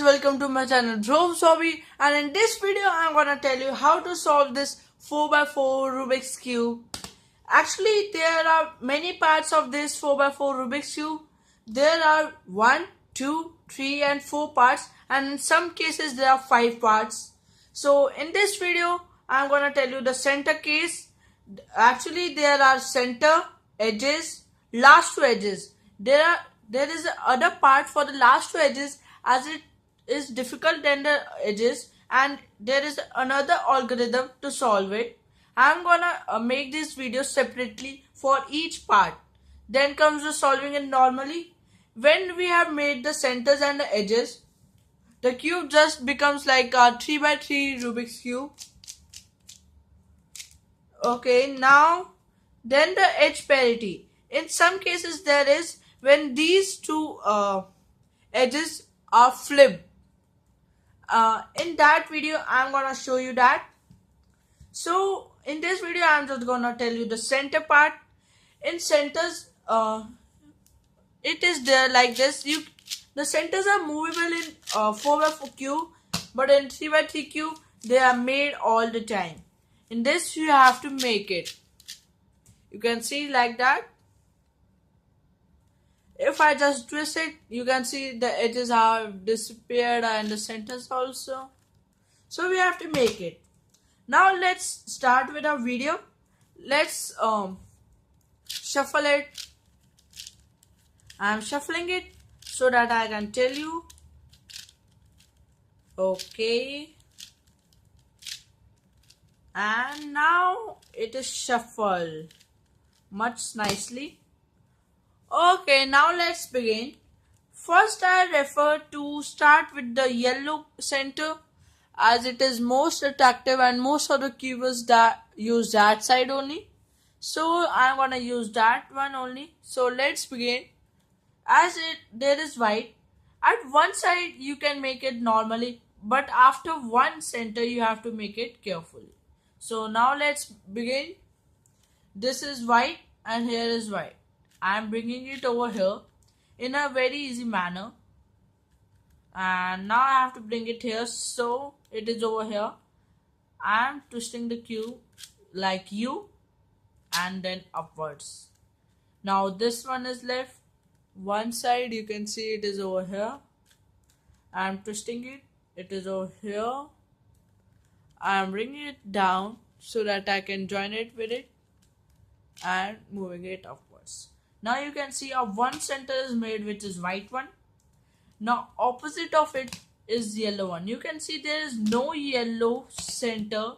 welcome to my channel Dhruv Hobby, and in this video I'm gonna tell you how to solve this 4x4 Rubik's Cube. Actually, there are many parts of this 4x4 Rubik's Cube. There are 1, 2, 3 and 4 parts, and in some cases there are 5 parts. So in this video I'm gonna tell you the center case. Actually, there are center, edges, last 2 edges. There is other part for the last 2 edges, as it is difficult than the edges, and there is another algorithm to solve it. I'm gonna make this video separately for each part. Then comes the solving it normally. When we have made the centers and the edges, the cube just becomes like a 3x3 Rubik's Cube. Okay, now then the edge parity. In some cases there is when these two edges are flipped. In that video I'm gonna show you that. So in this video I'm just gonna tell you the center part. In centers, it is there like this. The centers are movable in 4x4 cube, but in 3x3 cube they are made all the time. In this you have to make it. You can see like that. If I just twist it, you can see the edges have disappeared and the centers also. So we have to make it. Now let's start with our video. Let's shuffle it. I'm shuffling it so that I can tell you. Okay. And now it is shuffled much nicely. Okay, now let's begin. First I refer to start with the yellow center, as it is most attractive and most of the cubers that use that side only. So I'm gonna use that one only. So let's begin. As there is white, at one side you can make it normally, but after one center you have to make it carefully. So now let's begin. This is white and here is white. I am bringing it over here in a very easy manner, and now I have to bring it here, so it is over here. I am twisting the cube like U and then upwards. Now this one is left. One side you can see it is over here. I am twisting it. It is over here. I am bringing it down so that I can join it with it and moving it upwards. Now you can see our one center is made, which is white one. Now opposite of it is yellow one. You can see there is no yellow center.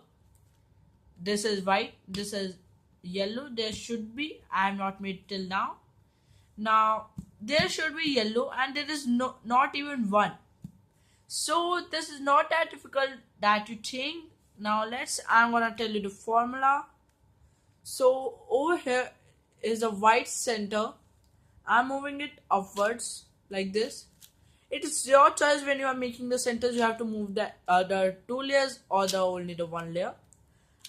This is white, this is yellow. There should be. I have not made till now. Now there should be yellow and there is not even one. So this is not that difficult that you think. Now I'm gonna tell you the formula. So over here is a white center. I'm moving it upwards like this. It is your choice. When you are making the centers, you have to move the other 2 layers or only the 1 layer.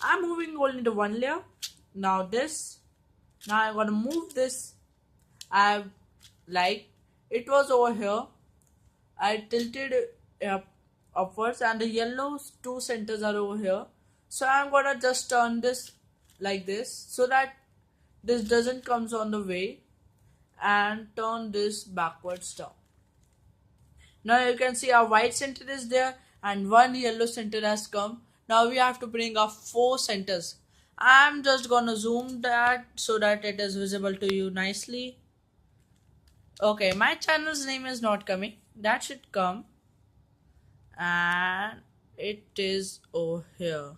I'm moving only the 1 layer. Now this. Now I'm gonna move this. Like it was over here. I tilted it upwards, and the yellow 2 centers are over here. So I'm gonna just turn this like this so that this doesn't comes on the way, and turn this backwards down. Now you can see our white center is there and one yellow center has come. Now we have to bring our 4 centers. I'm just gonna zoom that so that it is visible to you nicely. Okay, my channel's name is not coming. That should come, and it is over here.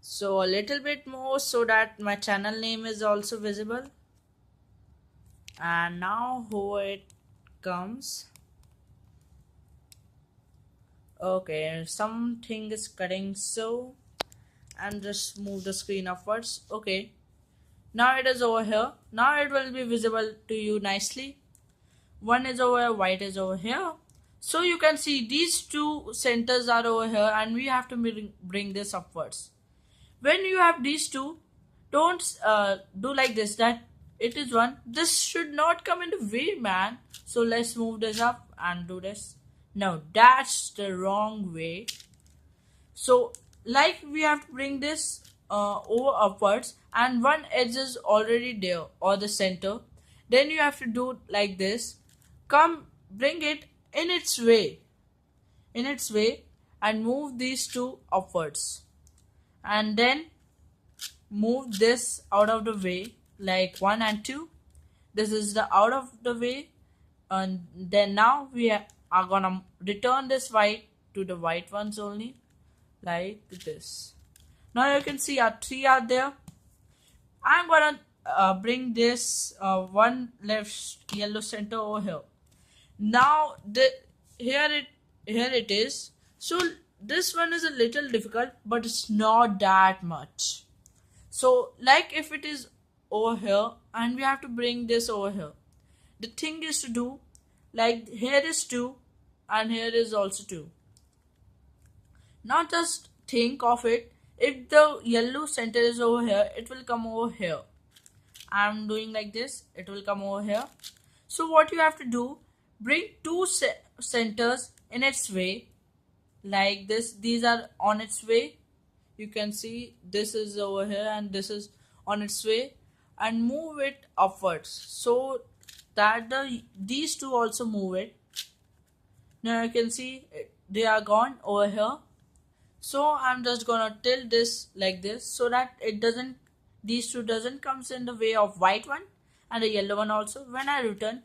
So a little bit more so that my channel name is also visible. And now here it comes. Okay, something is cutting, so and just move the screen upwards. Okay, now it is over here. Now it will be visible to you nicely. One is over here, white is over here. So you can see these 2 centers are over here, and we have to bring this upwards. When you have these 2, don't do like this, that it is 1. This should not come in the way, man. So let's move this up and do this. No, that's the wrong way. So, like we have to bring this over upwards, and one edge is already there or the center. Then you have to do like this. Come, bring it in its way, and move these two upwards, and then move this out of the way like 1 and 2. This is the out of the way, and then now we are gonna return this white to the white ones only like this. Now you can see our three are there. I'm gonna bring this one left yellow center over here. Now the here it here it is. So this one is a little difficult, but it's not that much. So like if it is over here and we have to bring this over here. The thing is to do like here is 2 and here is also 2. Now just think of it. If the yellow center is over here, it will come over here. I'm doing like this, it will come over here. So what you have to do, bring two centers in its way like this. These are on its way. You can see this is over here and this is on its way, and move it upwards so that these two also move it. Now you can see they are gone over here. So I'm just gonna tilt this like this so that it doesn't, these two doesn't comes in the way of white one and the yellow one also. When I return,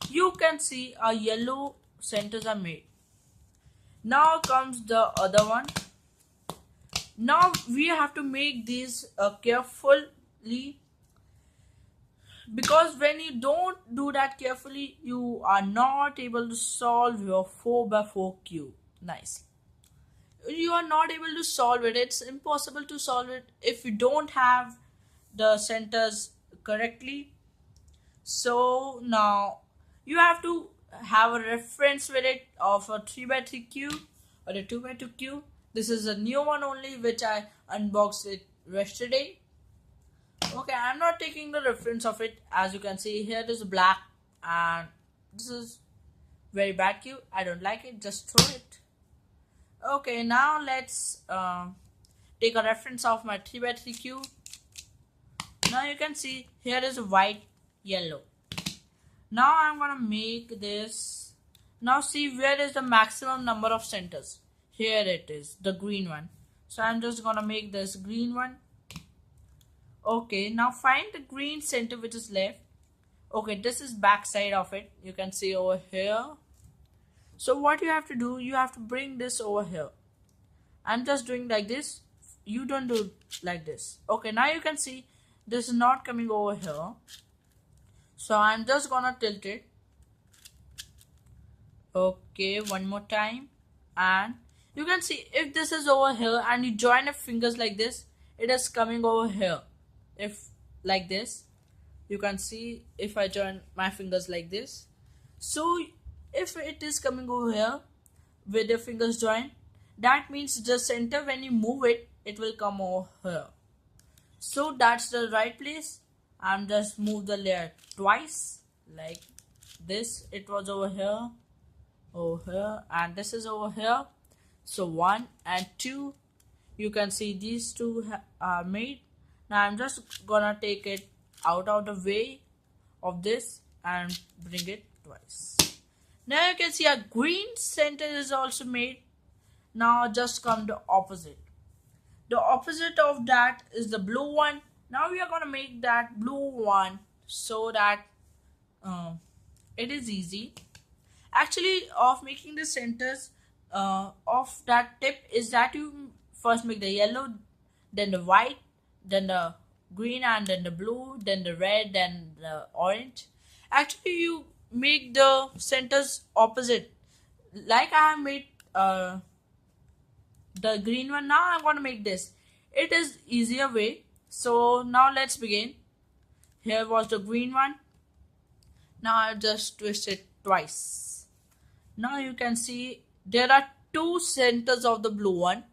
you can see our yellow centers are made. Now comes the other one. Now we have to make these carefully, because when you don't do that carefully, you are not able to solve your 4x4 cube nicely. You are not able to solve it. It's impossible to solve it if you don't have the centers correctly. So now you have to have a reference with it of a 3x3 cube or a 2x2 cube. This is a new one only which I unboxed it yesterday. Okay, I'm not taking the reference of it. As you can see here, it is black and this is very bad cube. I don't like it. Just throw it. Okay, now let's take a reference of my 3x3 cube. Now you can see here is white, yellow. Now I'm gonna make this. Now see where is the maximum number of centers. Here it is, the green one. So I'm just gonna make this green one. Okay, now find the green center which is left. Okay, this is back side of it. You can see over here. So what you have to do, you have to bring this over here. I'm just doing like this. You don't do like this. Okay, now you can see this is not coming over here. So I'm just gonna tilt it. Okay, one more time. And you can see if this is over here and you join your fingers like this, it is coming over here. If like this, you can see if I join my fingers like this. So if it is coming over here with your fingers joined, that means the center, when you move it, it will come over here. So that's the right place. I'm just move the layer twice like this. It was over here, and this is over here. So 1 and 2, you can see these two are made. Now I'm just gonna take it out of the way of this and bring it twice. Now you can see a green center is also made. Now just come the opposite. The opposite of that is the blue one. Now we are gonna make that blue one so that it is easy. Actually, of making the centers of that tip is that you first make the yellow, then the white, then the green, and then the blue, then the red, then the orange. Actually, you make the centers opposite. Like I have made the green one. Now I'm going to make this. It is easier way. So now let's begin. Here was the green one. Now I'll just twist it twice. Now you can see there are two centers of the blue one.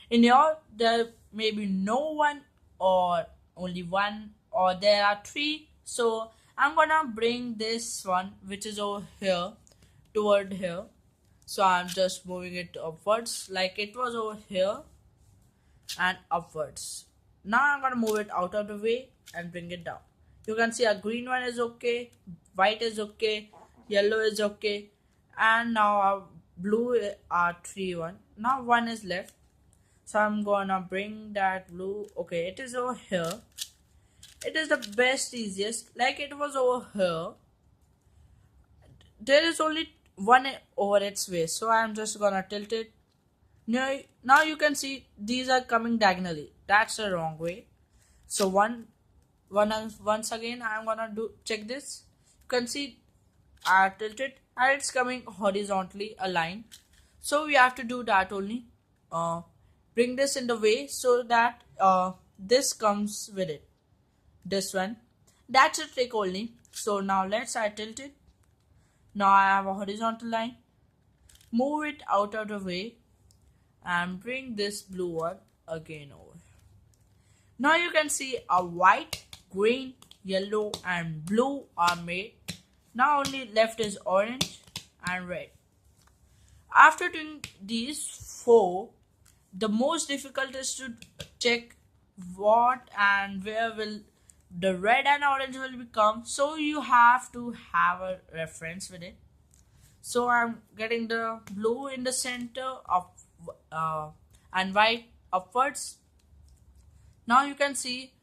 In here there may be no one or only one, or there are three. So I'm gonna bring this one which is over here toward here. So I'm just moving it upwards like it was over here and upwards. Now I'm gonna move it out of the way and bring it down. You can see a green one is okay, white is okay, yellow is okay, and now our blue are 3 1. Now one is left. So I'm gonna bring that blue. Okay, it is over here. It is the best easiest. Like it was over here. There is only one over its way. So I'm just gonna tilt it. Now you can see these are coming diagonally. That's the wrong way. So once again I'm gonna do check this. You can see I tilted and it's coming horizontally aligned. So we have to do that only. Bring this in the way so that this comes with it. This one. That's a trick only. So now let's I tilt it. Now I have a horizontal line. Move it out of the way and bring this blue one again over. Now you can see a white, green, yellow and blue are made. Now only left is orange and red. After doing these 4, the most difficult is to check what and where will the red and orange will become. So you have to have a reference with it. So I'm getting the blue in the center of and white upwards. Now you can see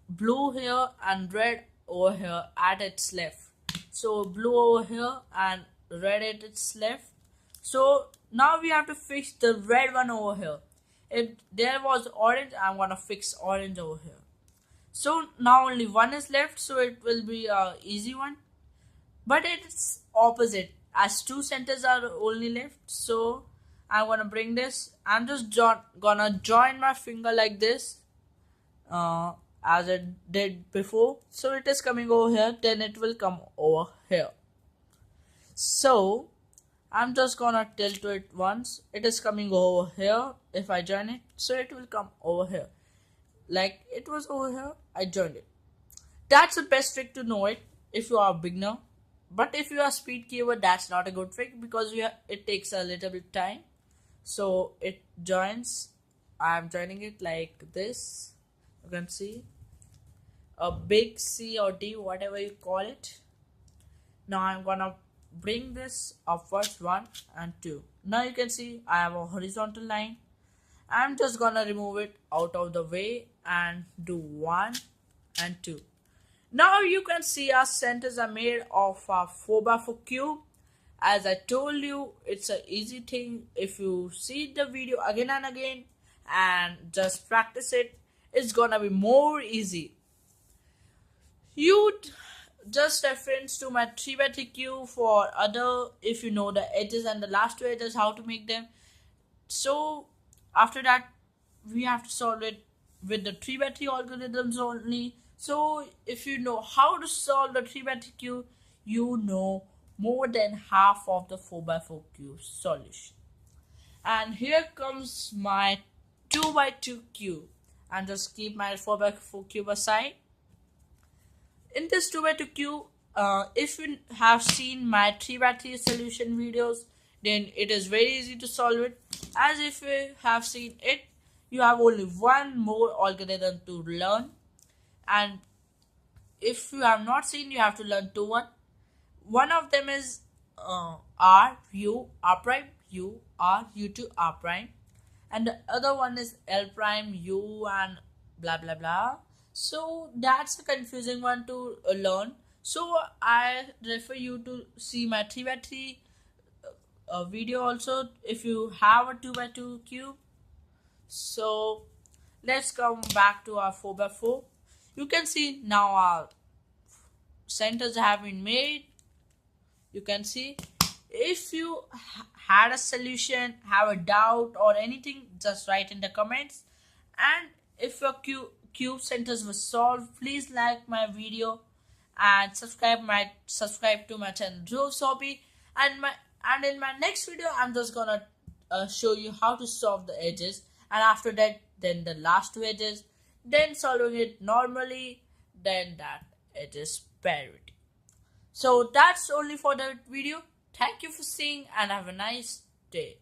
blue here and red over here at its left. So blue over here and red at its left. So now we have to fix the red one over here. If there was orange, I'm gonna fix orange over here. So now only one is left, so it will be a easy one. But it's opposite as 2 centers are only left. So I'm gonna bring this. I'm just gonna join my finger like this, as I did before. So it is coming over here, then it will come over here. So I'm just gonna tilt it once. It is coming over here. If I join it, so it will come over here. Like it was over here, I joined it. That's the best trick to know it if you are a beginner. But if you are a speed keeper, that's not a good trick because it takes a little bit time. So it joins. I'm joining it like this. You can see a big C or D, whatever you call it. Now I'm gonna bring this upwards 1 and 2. Now you can see I have a horizontal line. I'm just gonna remove it out of the way and do 1 and 2. Now you can see our centers are made of a 4x4 cube. As I told you, it's an easy thing. If you see the video again and again and just practice it, it's gonna be more easy. You just reference to my 3x3 cube for other, if you know the edges and the last 2 edges, how to make them. So after that, we have to solve it with the 3x3 algorithms only. So if you know how to solve the 3x3 cube, you know more than half of the 4x4 cube solution. And here comes my 2x2 cube. And just keep my 4x4 cube aside. In this 2x2 cube, if you have seen my 3x3 solution videos, then it is very easy to solve it. As if you have seen it, you have only one more algorithm to learn. And if you have not seen, you have to learn 2-1. One of them is R, U, R prime, U, R, U2, R prime. And the other one is L prime, U and blah blah blah. So that's a confusing one to learn. So I refer you to see my 3x3 video also if you have a 2x2 cube. So let's come back to our 4x4. You can see now our centers have been made. You can see if you had a solution, have a doubt or anything, just write in the comments. And if your cube centers were solved, please like my video and subscribe to my channel Joe's Hobby. And in my next video, I'm just gonna show you how to solve the edges, and after that, then the last 2 edges, then solving it normally, then that edges parity. So that's only for the video. Thank you for seeing and have a nice day.